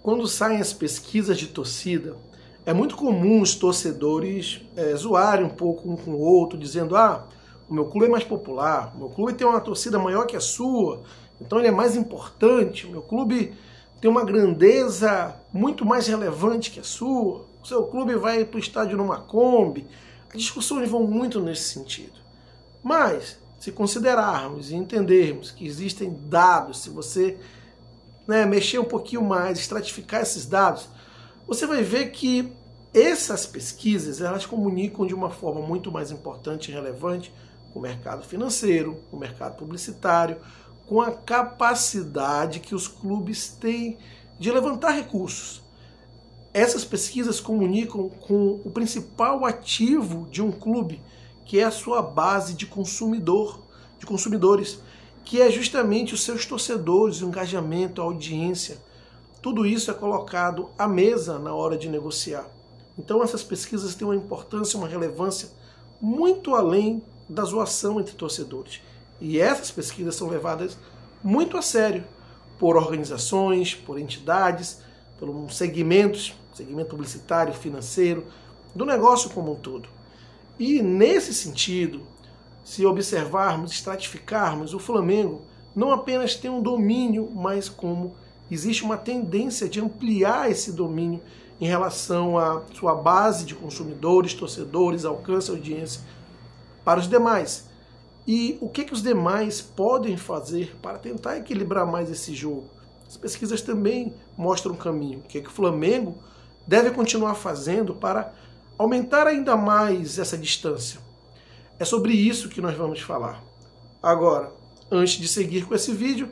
quando saem as pesquisas de torcida, é muito comum os torcedores zoarem um pouco um com o outro, dizendo: ah, o meu clube é mais popular, o meu clube tem uma torcida maior que a sua, então ele é mais importante, o meu clube tem uma grandeza muito mais relevante que a sua, o seu clube vai para o estádio numa Kombi. As discussões vão muito nesse sentido. Mas, se considerarmos e entendermos que existem dados, se você mexer um pouquinho mais, estratificar esses dados, você vai ver que essas pesquisas, elas comunicam de uma forma muito mais importante e relevante com o mercado financeiro, com o mercado publicitário, com a capacidade que os clubes têm de levantar recursos. Essas pesquisas comunicam com o principal ativo de um clube, que é a sua base de consumidores, que é justamente os seus torcedores, o engajamento, a audiência. Tudo isso é colocado à mesa na hora de negociar. Então essas pesquisas têm uma importância, uma relevância muito além da zoação entre torcedores. E essas pesquisas são levadas muito a sério por organizações, por entidades, por segmento publicitário, financeiro, do negócio como um todo. E nesse sentido, se observarmos, estratificarmos, o Flamengo não apenas tem um domínio, mas como existe uma tendência de ampliar esse domínio em relação à sua base de consumidores, torcedores, alcance, audiência para os demais. E o que os demais podem fazer para tentar equilibrar mais esse jogo? As pesquisas também mostram um caminho. O que o Flamengo deve continuar fazendo para aumentar ainda mais essa distância? É sobre isso que nós vamos falar. Agora, antes de seguir com esse vídeo,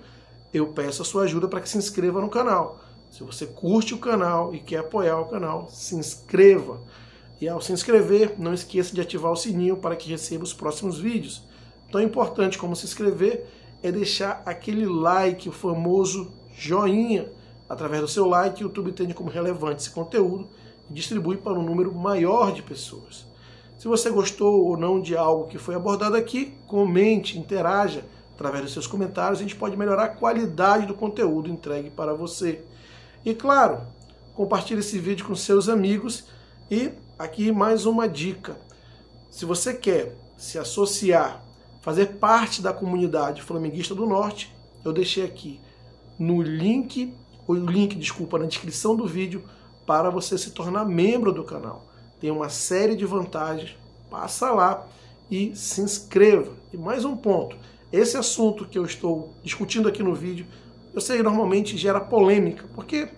eu peço a sua ajuda para que se inscreva no canal. Se você curte o canal e quer apoiar o canal, se inscreva. E ao se inscrever, não esqueça de ativar o sininho para que receba os próximos vídeos. Tão importante como se inscrever é deixar aquele like, o famoso joinha. Através do seu like, o YouTube entende como relevante esse conteúdo e distribui para um número maior de pessoas. Se você gostou ou não de algo que foi abordado aqui, comente, interaja. Através dos seus comentários, a gente pode melhorar a qualidade do conteúdo entregue para você. E claro, compartilhe esse vídeo com seus amigos. E aqui mais uma dica. Se você quer se associar, fazer parte da comunidade flamenguista do Norte, eu deixei aqui no link, na descrição do vídeo, para você se tornar membro do canal. Tem uma série de vantagens, passa lá e se inscreva. E mais um ponto, esse assunto que eu estou discutindo aqui no vídeo, eu sei que normalmente gera polêmica, porque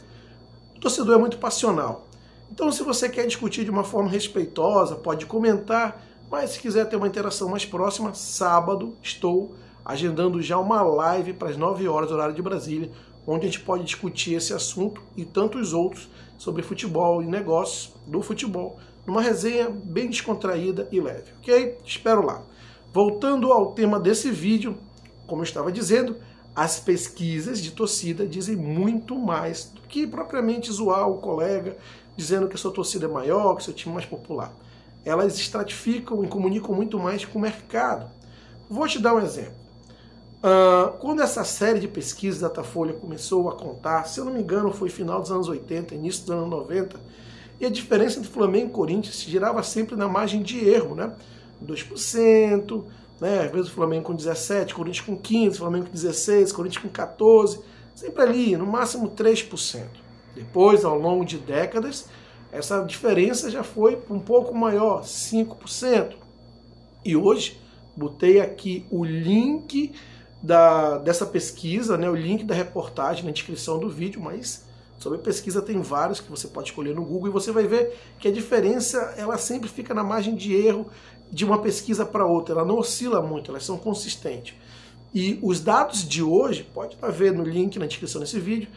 o torcedor é muito passional. Então se você quer discutir de uma forma respeitosa, pode comentar, mas se quiser ter uma interação mais próxima, sábado estou agendando já uma live para as 9 horas, horário de Brasília, onde a gente pode discutir esse assunto e tantos outros sobre futebol e negócios do futebol, numa resenha bem descontraída e leve, ok? Espero lá. Voltando ao tema desse vídeo, como eu estava dizendo, as pesquisas de torcida dizem muito mais do que propriamente zoar o colega, dizendo que a sua torcida é maior, que o seu time é mais popular. Elas estratificam e comunicam muito mais com o mercado. Vou te dar um exemplo. Quando essa série de pesquisas da Datafolha começou a contar, se eu não me engano foi final dos anos 80, início dos anos 90, e a diferença entre Flamengo e Corinthians se girava sempre na margem de erro, né? 2%, né? Às vezes o Flamengo com 17%, Corinthians com 15%, Flamengo com 16%, Corinthians com 14%, sempre ali, no máximo 3%. Depois, ao longo de décadas, essa diferença já foi um pouco maior, 5%. E hoje, botei aqui o link dessa pesquisa, né, o link da reportagem na descrição do vídeo, mas sobre a pesquisa tem vários que você pode escolher no Google e você vai ver que a diferença ela sempre fica na margem de erro de uma pesquisa para outra, ela não oscila muito, elas são consistentes. E os dados de hoje, pode ver no link na descrição desse vídeo,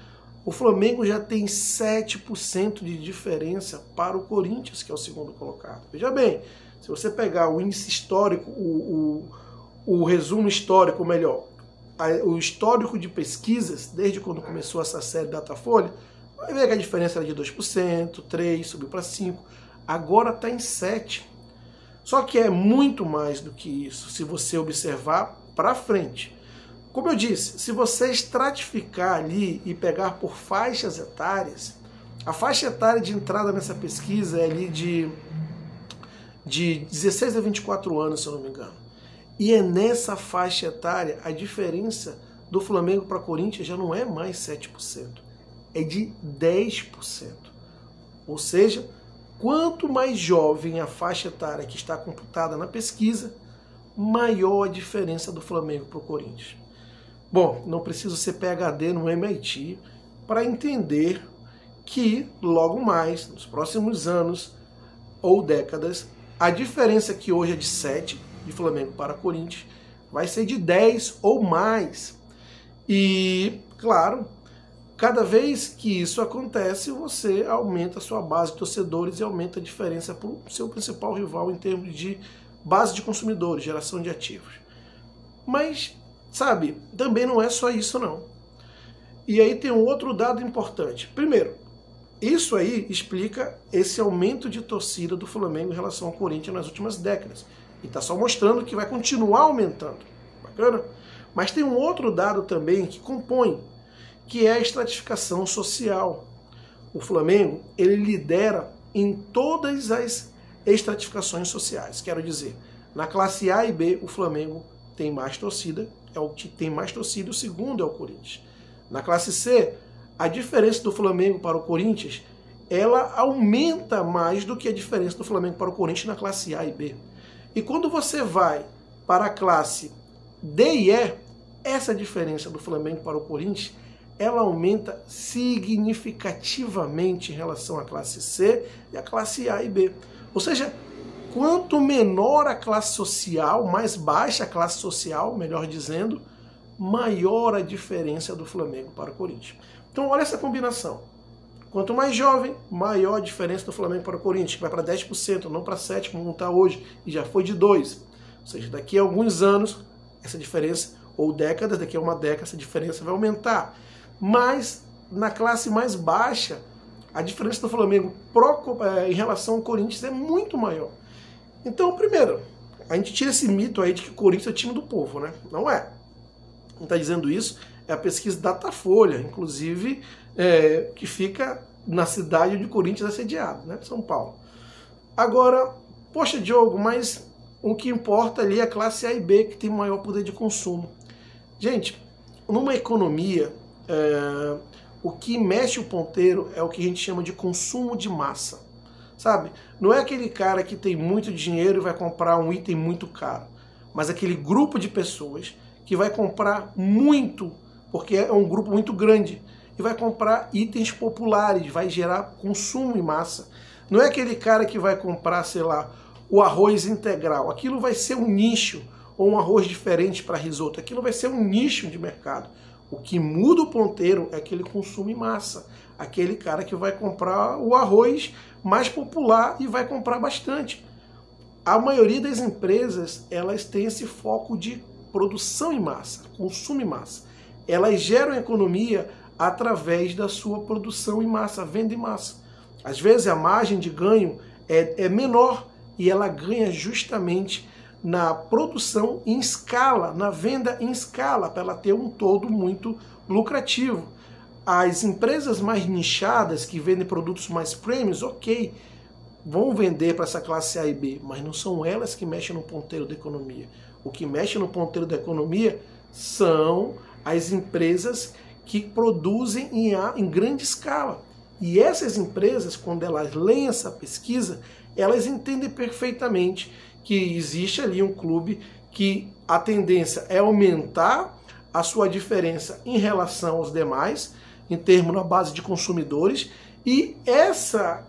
o Flamengo já tem 7% de diferença para o Corinthians, que é o segundo colocado. Veja bem, se você pegar o índice histórico, o resumo histórico, ou melhor, o histórico de pesquisas, desde quando começou essa série Datafolha, vai ver que a diferença era de 2%, 3%, subiu para 5%, agora está em 7%. Só que é muito mais do que isso, se você observar para frente. Como eu disse, se você estratificar ali e pegar por faixas etárias, a faixa etária de entrada nessa pesquisa é ali de 16 a 24 anos, se eu não me engano. E é nessa faixa etária a diferença do Flamengo para Corinthians já não é mais 7%, é de 10%. Ou seja, quanto mais jovem a faixa etária que está computada na pesquisa, maior a diferença do Flamengo para o Corinthians. Bom, não preciso ser PhD no MIT para entender que logo mais, nos próximos anos ou décadas, a diferença que hoje é de 7 de Flamengo para Corinthians vai ser de 10 ou mais. E, claro, cada vez que isso acontece, você aumenta a sua base de torcedores e aumenta a diferença para o seu principal rival em termos de base de consumidores, geração de ativos. Mas, sabe, também não é só isso não. E aí tem um outro dado importante. Primeiro, isso aí explica esse aumento de torcida do Flamengo em relação ao Corinthians nas últimas décadas. E está só mostrando que vai continuar aumentando. Bacana? Mas tem um outro dado também que compõe, que é a estratificação social. O Flamengo, ele lidera em todas as estratificações sociais. Quero dizer, na classe A e B, o Flamengo tem mais torcida, é o que tem mais torcida, o segundo é o Corinthians. Na classe C, a diferença do Flamengo para o Corinthians, ela aumenta mais do que a diferença do Flamengo para o Corinthians na classe A e B. E quando você vai para a classe D e E, essa diferença do Flamengo para o Corinthians, ela aumenta significativamente em relação à classe C e à classe A e B. Ou seja, quanto menor a classe social, mais baixa a classe social, melhor dizendo, maior a diferença do Flamengo para o Corinthians. Então olha essa combinação. Quanto mais jovem, maior a diferença do Flamengo para o Corinthians, que vai para 10%, não para 7%, como está hoje, e já foi de 2%. Ou seja, daqui a alguns anos, essa diferença, ou décadas, daqui a uma década, essa diferença vai aumentar. Mas na classe mais baixa, a diferença do Flamengo em relação ao Corinthians é muito maior. Então, primeiro, a gente tira esse mito aí de que o Corinthians é o time do povo, né? Não é. Quem está dizendo isso é a pesquisa Datafolha, inclusive, que fica na cidade onde o Corinthians é sediado, né? São Paulo. Agora, poxa, Diogo, mas o que importa ali é a classe A e B, que tem maior poder de consumo. Gente, numa economia, o que mexe o ponteiro é o que a gente chama de consumo de massa, sabe? Não é aquele cara que tem muito dinheiro e vai comprar um item muito caro, mas aquele grupo de pessoas que vai comprar muito, porque é um grupo muito grande, e vai comprar itens populares, vai gerar consumo em massa. Não é aquele cara que vai comprar, sei lá, o arroz integral. Aquilo vai ser um nicho, ou um arroz diferente para risoto. Aquilo vai ser um nicho de mercado. O que muda o ponteiro é aquele consumo em massa. Aquele cara que vai comprar o arroz mais popular e vai comprar bastante. A maioria das empresas, elas têm esse foco de produção em massa, consumo em massa. Elas geram economia através da sua produção em massa, venda em massa. Às vezes a margem de ganho é menor e ela ganha justamente na produção em escala, na venda em escala, para ela ter um todo muito lucrativo. As empresas mais nichadas, que vendem produtos mais premiums, ok, vão vender para essa classe A e B, mas não são elas que mexem no ponteiro da economia. O que mexe no ponteiro da economia são as empresas que produzem em grande escala. E essas empresas, quando elas leem essa pesquisa, elas entendem perfeitamente que existe ali um clube que a tendência é aumentar a sua diferença em relação aos demais, em termos da base de consumidores, e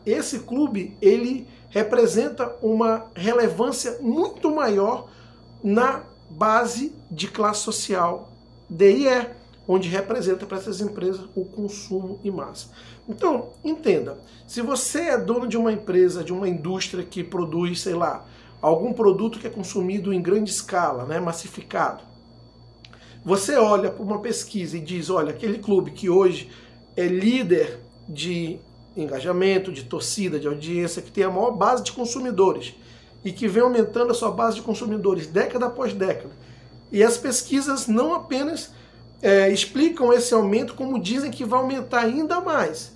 esse clube ele representa uma relevância muito maior na base de classe social D e E, onde representa para essas empresas o consumo em massa. Então, entenda, se você é dono de uma empresa, de uma indústria que produz, sei lá, algum produto que é consumido em grande escala, né, massificado, você olha para uma pesquisa e diz, olha, aquele clube que hoje é líder de engajamento, de torcida, de audiência, que tem a maior base de consumidores e que vem aumentando a sua base de consumidores década após década, E as pesquisas não apenas explicam esse aumento, como dizem que vai aumentar ainda mais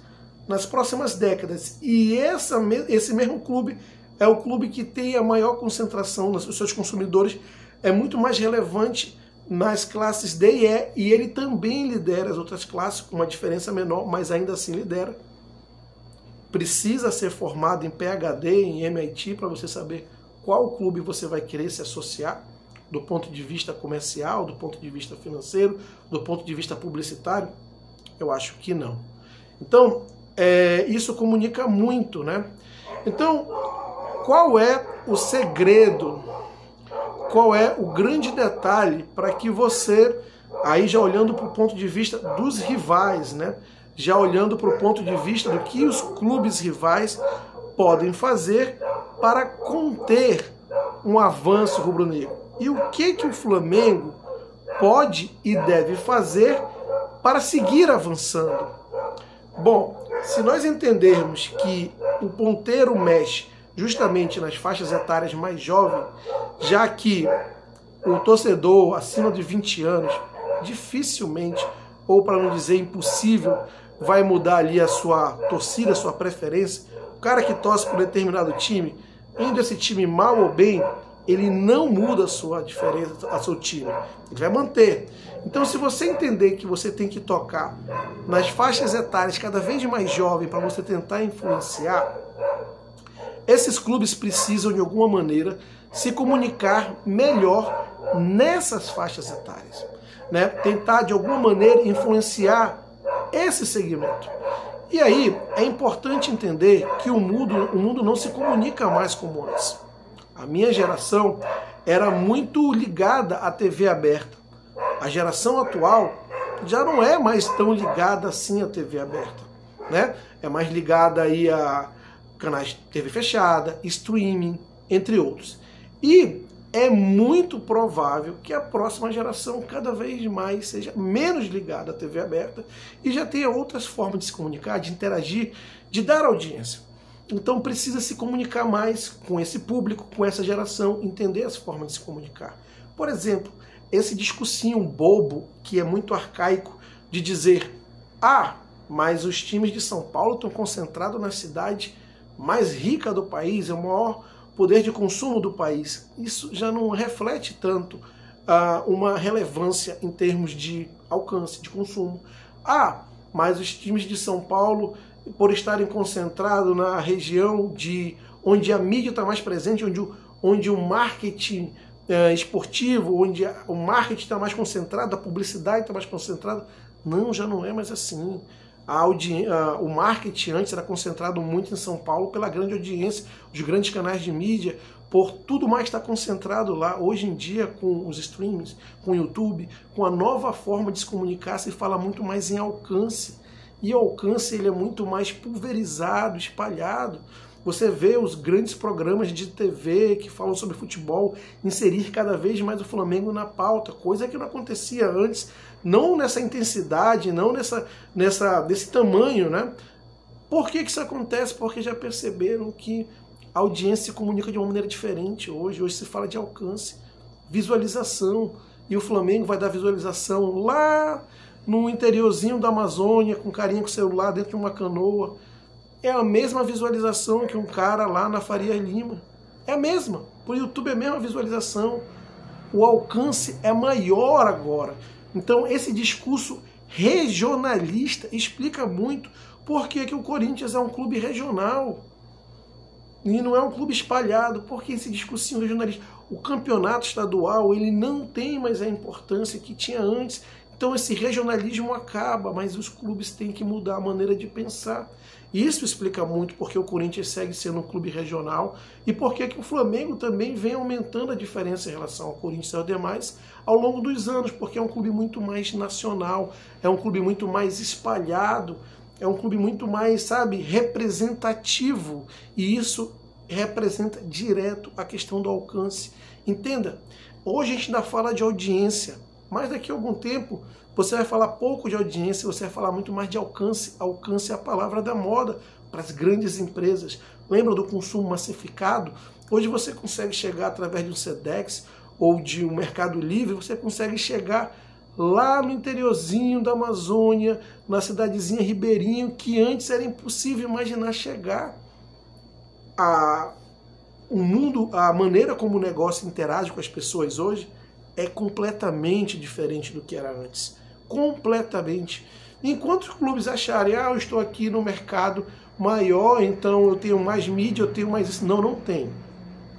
nas próximas décadas. E esse mesmo clube é o clube que tem a maior concentração nos seus consumidores, é muito mais relevante nas classes D e E, e ele também lidera as outras classes, com uma diferença menor, mas ainda assim lidera. Precisa ser formado em PhD, em MIT, para você saber qual clube você vai querer se associar, do ponto de vista comercial, do ponto de vista financeiro, do ponto de vista publicitário? Eu acho que não. Então, isso comunica muito, né? Então, qual é o segredo? Qual é o grande detalhe para que você, aí já olhando para o ponto de vista dos rivais, né? Já olhando para o ponto de vista do que os clubes rivais podem fazer para conter um avanço rubro-negro? E o que o Flamengo pode e deve fazer para seguir avançando? Bom, se nós entendermos que o ponteiro mexe justamente nas faixas etárias mais jovens, já que o torcedor acima de 20 anos dificilmente, ou para não dizer impossível, vai mudar ali a sua torcida, a sua preferência. O cara que torce por determinado time, indo esse time mal ou bem, ele não muda a sua diferença, a seu time. Ele vai manter. Então, se você entender que você tem que tocar nas faixas etárias cada vez mais jovens para você tentar influenciar, esses clubes precisam, de alguma maneira, se comunicar melhor nessas faixas etárias, né? Tentar, de alguma maneira, influenciar esse segmento. E aí, é importante entender que o mundo não se comunica mais como antes. A minha geração era muito ligada à TV aberta. A geração atual já não é mais tão ligada assim à TV aberta, né? É mais ligada aí a canais de TV fechada, streaming, entre outros. E é muito provável que a próxima geração cada vez mais seja menos ligada à TV aberta e já tenha outras formas de se comunicar, de interagir, de dar audiência. Então precisa se comunicar mais com esse público, com essa geração, entender as formas de se comunicar. Por exemplo, esse discursinho bobo, que é muito arcaico, de dizer: ah, mas os times de São Paulo estão concentrados na cidade mais rica do país, é o maior poder de consumo do país. Isso já não reflete tanto uma relevância em termos de alcance, de consumo. Ah, mas os times de São Paulo, por estarem concentrados na região onde a mídia está mais presente, onde o marketing esportivo, onde o marketing está mais concentrado, a publicidade está mais concentrada. Não, já não é mais assim. O marketing antes era concentrado muito em São Paulo pela grande audiência, os grandes canais de mídia, por tudo mais está concentrado lá. Hoje em dia, com os streams, com o YouTube, com a nova forma de se comunicar, se fala muito mais em alcance. E o alcance ele é muito mais pulverizado, espalhado. Você vê os grandes programas de TV que falam sobre futebol inserir cada vez mais o Flamengo na pauta, coisa que não acontecia antes, não nessa intensidade, não desse tamanho, né? Por que isso acontece? Porque já perceberam que a audiência se comunica de uma maneira diferente hoje. Hoje se fala de alcance, visualização, e o Flamengo vai dar visualização lá no interiorzinho da Amazônia, com carinha com o celular dentro de uma canoa. É a mesma visualização que um cara lá na Faria Lima. É a mesma. Por YouTube é a mesma visualização. O alcance é maior agora. Então esse discurso regionalista explica muito por que o Corinthians é um clube regional e não é um clube espalhado. Porque esse discursinho regionalista, o campeonato estadual, ele não tem mais a importância que tinha antes. Então esse regionalismo acaba, mas os clubes têm que mudar a maneira de pensar. Isso explica muito porque o Corinthians segue sendo um clube regional e porque que o Flamengo também vem aumentando a diferença em relação ao Corinthians e aos demais ao longo dos anos, porque é um clube muito mais nacional, é um clube muito mais espalhado, é um clube muito mais, representativo, e isso representa direto a questão do alcance. Entenda, hoje a gente ainda fala de audiência, mas daqui a algum tempo você vai falar pouco de audiência, você vai falar muito mais de alcance. Alcance é a palavra da moda para as grandes empresas. Lembra do consumo massificado? Hoje você consegue chegar através de um Sedex ou de um mercado livre, você consegue chegar lá no interiorzinho da Amazônia, na cidadezinha Ribeirinho, que antes era impossível imaginar chegar. O mundo, a maneira como o negócio interage com as pessoas hoje é completamente diferente do que era antes. Completamente. Enquanto os clubes acharem, eu estou aqui no mercado maior, então eu tenho mais mídia, eu tenho mais isso. Não, não tem.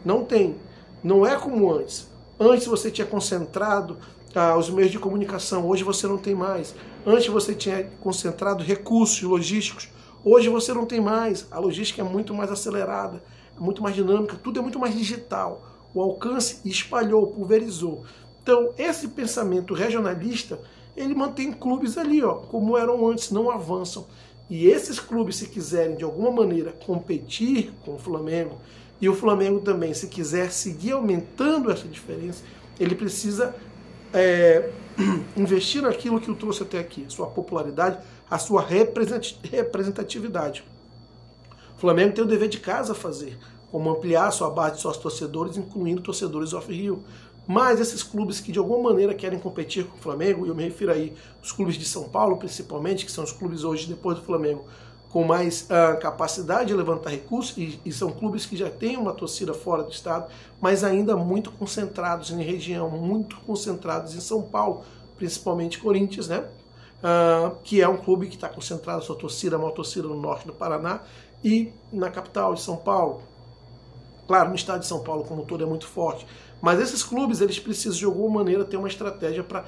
Não tem. Não é como antes. Antes você tinha concentrado os meios de comunicação, hoje você não tem mais. Antes você tinha concentrado recursos logísticos, hoje você não tem mais. A logística é muito mais acelerada, é muito mais dinâmica, tudo é muito mais digital. O alcance espalhou, pulverizou. Então, esse pensamento regionalista, ele mantém clubes ali, como eram antes, não avançam. E esses clubes, se quiserem, de alguma maneira, competir com o Flamengo, e o Flamengo também, se quiser seguir aumentando essa diferença, ele precisa investir naquilo que o trouxe até aqui, sua popularidade, a sua representatividade. O Flamengo tem o dever de casa a fazer, como ampliar a sua base de sócios torcedores, incluindo torcedores off-Rio. Mas esses clubes que de alguma maneira querem competir com o Flamengo, e eu me refiro aí aos clubes de São Paulo principalmente, que são os clubes hoje, depois do Flamengo, com mais capacidade de levantar recursos, e são clubes que já têm uma torcida fora do estado, mas ainda muito concentrados em região, muito concentrados em São Paulo, principalmente Corinthians, né? Que é um clube que está concentrado sua torcida, a maior torcida no norte do Paraná, e na capital de São Paulo. Claro, no estado de São Paulo como um todo é muito forte, mas esses clubes eles precisam de alguma maneira ter uma estratégia para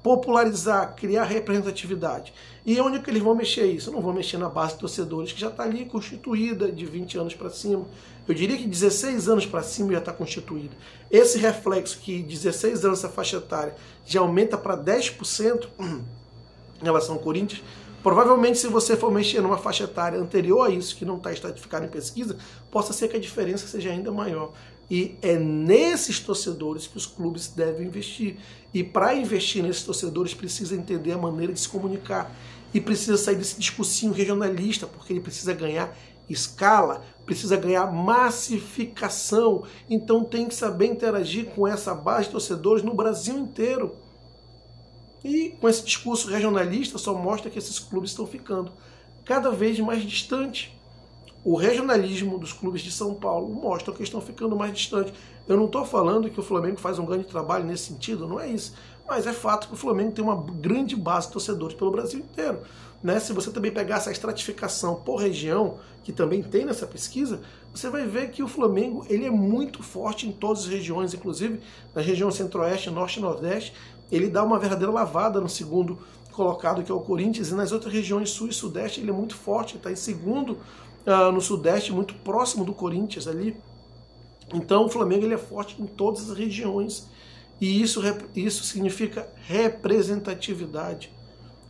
popularizar, criar representatividade. E onde é que eles vão mexer isso? Não vão mexer na base de torcedores que já está ali constituída de 20 anos para cima. Eu diria que 16 anos para cima já está constituída. Esse reflexo que 16 anos essa faixa etária já aumenta para 10% em relação ao Corinthians, provavelmente se você for mexer numa faixa etária anterior a isso, que não está estratificada em pesquisa, possa ser que a diferença seja ainda maior. E é nesses torcedores que os clubes devem investir. E para investir nesses torcedores precisa entender a maneira de se comunicar. E precisa sair desse discursinho regionalista, porque ele precisa ganhar escala, precisa ganhar massificação. Então tem que saber interagir com essa base de torcedores no Brasil inteiro. E com esse discurso regionalista só mostra que esses clubes estão ficando cada vez mais distantes. O regionalismo dos clubes de São Paulo mostra que estão ficando mais distantes. Eu não estou falando que o Flamengo faz um grande trabalho nesse sentido, não é isso. Mas é fato que o Flamengo tem uma grande base de torcedores pelo Brasil inteiro. Né? Se você também pegar essa estratificação por região, que também tem nessa pesquisa, você vai ver que o Flamengo ele é muito forte em todas as regiões, inclusive na região centro-oeste, norte e nordeste. Ele dá uma verdadeira lavada no segundo colocado, que é o Corinthians, e nas outras regiões sul e sudeste ele é muito forte, está em segundo no sudeste, muito próximo do Corinthians ali. Então o Flamengo ele é forte em todas as regiões, e isso significa representatividade.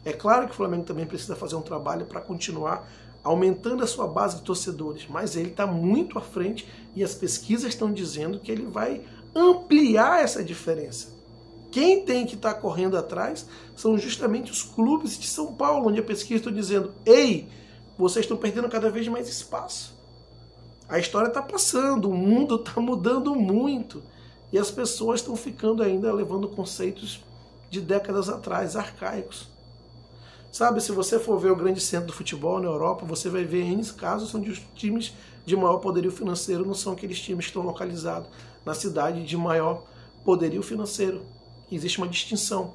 É claro que o Flamengo também precisa fazer um trabalho para continuar aumentando a sua base de torcedores, mas ele está muito à frente e as pesquisas estão dizendo que ele vai ampliar essa diferença. Quem tem que estar correndo atrás são justamente os clubes de São Paulo, onde a pesquisa está dizendo: ei, vocês estão perdendo cada vez mais espaço. A história está passando, o mundo está mudando muito e as pessoas estão ficando ainda levando conceitos de décadas atrás, arcaicos. Sabe, se você for ver o grande centro do futebol na Europa, você vai ver N casos onde os times de maior poderio financeiro não são aqueles times que estão localizados na cidade de maior poderio financeiro. Existe uma distinção.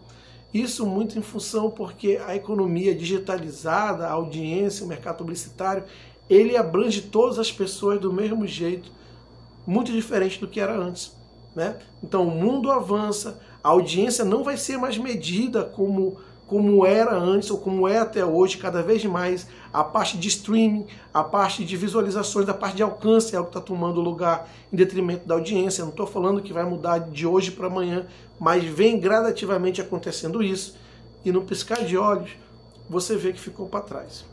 Isso muito em função porque a economia digitalizada, a audiência, o mercado publicitário, ele abrange todas as pessoas do mesmo jeito, muito diferente do que era antes. Né? Então o mundo avança, a audiência não vai ser mais medida como era antes ou como é até hoje, cada vez mais. A parte de streaming, a parte de visualizações, a parte de alcance é o que está tomando lugar em detrimento da audiência. Eu não estou falando que vai mudar de hoje para amanhã, mas vem gradativamente acontecendo isso. E no piscar de olhos, você vê que ficou para trás.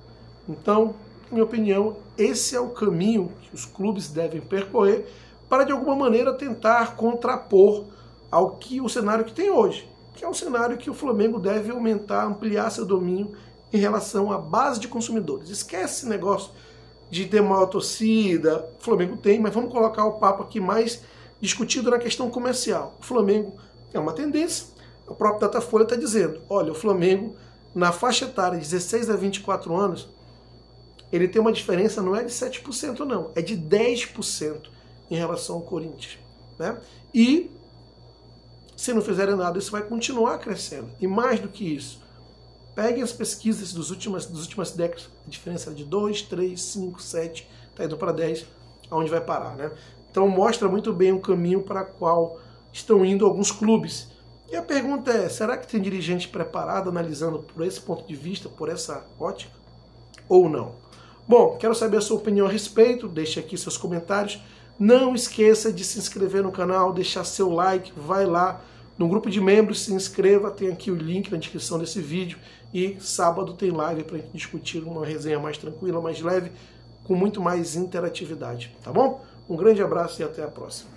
Então, na minha opinião, esse é o caminho que os clubes devem percorrer para, de alguma maneira, tentar contrapor ao que o cenário que tem hoje, que é um cenário que o Flamengo deve aumentar, ampliar seu domínio em relação à base de consumidores. Esquece esse negócio de ter maior torcida, o Flamengo tem, mas vamos colocar o papo aqui mais discutido na questão comercial. O Flamengo é uma tendência, o próprio Datafolha está dizendo, olha, o Flamengo, na faixa etária de 16 a 24 anos, ele tem uma diferença, não é de 7% não, é de 10% em relação ao Corinthians, né? E se não fizerem nada, isso vai continuar crescendo. E mais do que isso, peguem as pesquisas das últimas décadas, a diferença é de 2, 3, 5, 7, está indo para 10, aonde vai parar, né? Então mostra muito bem o caminho para o qual estão indo alguns clubes. E a pergunta é, será que tem dirigente preparado analisando por esse ponto de vista, por essa ótica? Ou não? Bom, quero saber a sua opinião a respeito, deixe aqui seus comentários. Não esqueça de se inscrever no canal, deixar seu like, vai lá no grupo de membros, se inscreva, tem aqui o link na descrição desse vídeo. E sábado tem live para a gente discutir uma resenha mais tranquila, mais leve, com muito mais interatividade, tá bom? Um grande abraço e até a próxima.